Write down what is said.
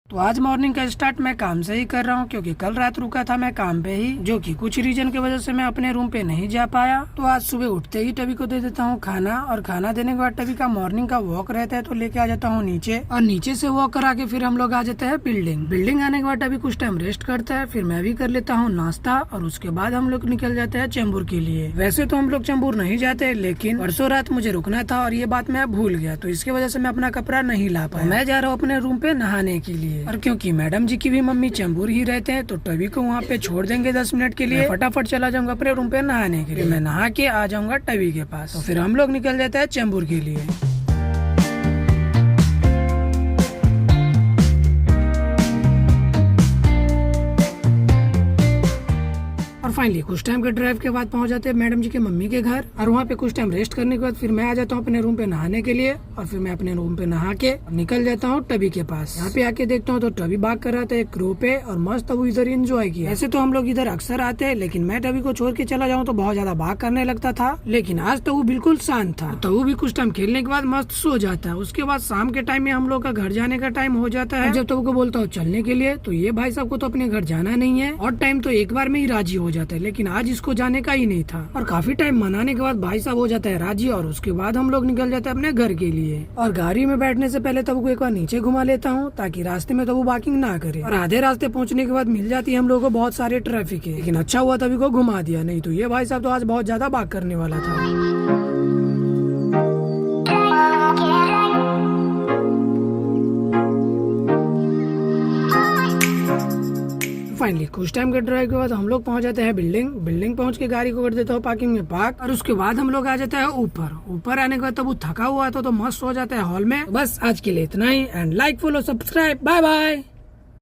तो आज मॉर्निंग का स्टार्ट मैं काम से ही कर रहा हूँ क्योंकि कल रात रुका था मैं काम पे ही, जो कि कुछ रीजन की वजह से मैं अपने रूम पे नहीं जा पाया। तो आज सुबह उठते ही टबी को दे देता हूँ खाना, और खाना देने के बाद टबी का मॉर्निंग का वॉक रहता है तो लेके आ जाता हूँ नीचे, और नीचे से वॉक करा के फिर हम लोग आ जाते हैं बिल्डिंग आने के बाद टबी कुछ टाइम रेस्ट करता है, फिर मैं भी कर लेता हूँ नाश्ता, और उसके बाद हम लोग निकल जाते हैं चेंबूर के लिए। वैसे तो हम लोग चेंबूर नहीं जाते, लेकिन परसों रात मुझे रुकना था और ये बात मैं भूल गया, तो इसकी वजह से मैं अपना कपड़ा नहीं ला पाया। मैं जा रहा हूँ अपने रूम पे नहाने के लिए, और क्योंकि मैडम जी की भी मम्मी चेंबूर ही रहते हैं तो टबी को वहाँ पे छोड़ देंगे 10 मिनट के लिए। फटाफट चला जाऊंगा अपने रूम पे नहाने के लिए, मैं नहा के आ जाऊंगा टबी के पास, तो फिर हम लोग निकल जाते हैं चेंबूर के लिए। और फाइनली कुछ टाइम के ड्राइव के बाद पहुंच जाते हैं मैडम जी के मम्मी के घर, और वहाँ पे कुछ टाइम रेस्ट करने के बाद फिर मैं आ जाता हूँ अपने रूम पे नहाने के लिए, और फिर मैं अपने रूम पे नहा के निकल जाता हूँ टबी के पास। यहाँ पे आके देखता हूँ तो टबी बाग कर रहा था एक रो पे, और मस्त वो इधर एंजॉय किया। ऐसे तो हम लोग इधर अक्सर आते हैं, लेकिन मैं टबी को छोड़ के चला जाऊँ तो बहुत ज्यादा बाग करने लगता था, लेकिन आज तो वो बिल्कुल शांत था। तो वो भी कुछ टाइम खेलने के बाद मस्त सो जाता है। उसके बाद शाम के टाइम में हम लोग का घर जाने का टाइम हो जाता है। जब टबू को बोलता हूँ चलने के लिए, तो ये भाई साहब को तो अपने घर जाना नहीं है, और टाइम तो एक बार में ही राजी हो जाता है, लेकिन आज इसको जाने का ही नहीं था। और काफी टाइम मनाने के बाद भाई साहब हो जाता है राजी, और उसके बाद हम लोग निकल जाते हैं अपने घर के लिए। और गाड़ी में बैठने से पहले तब को एक बार नीचे घुमा लेता हूँ ताकि रास्ते में तो वो बाकिंग ना करे। और आधे रास्ते पहुँचने के बाद मिल जाती है हम लोगों को बहुत सारे ट्रैफिक है, लेकिन अच्छा हुआ तभी को घुमा दिया, नहीं तो ये भाई साहब तो आज बहुत ज्यादा बाग करने वाला था। फाइनली कुछ टाइम के ड्राइव के बाद हम लोग पहुंच जाते हैं बिल्डिंग पहुंच के गाड़ी को कर देता हूँ पार्किंग में पार्क, और उसके बाद हम लोग आ जाते हैं ऊपर आने के बाद तब वो थका हुआ था तो मस्त हो जाता है हॉल में। बस आज के लिए इतना ही, and like follow subscribe, bye bye.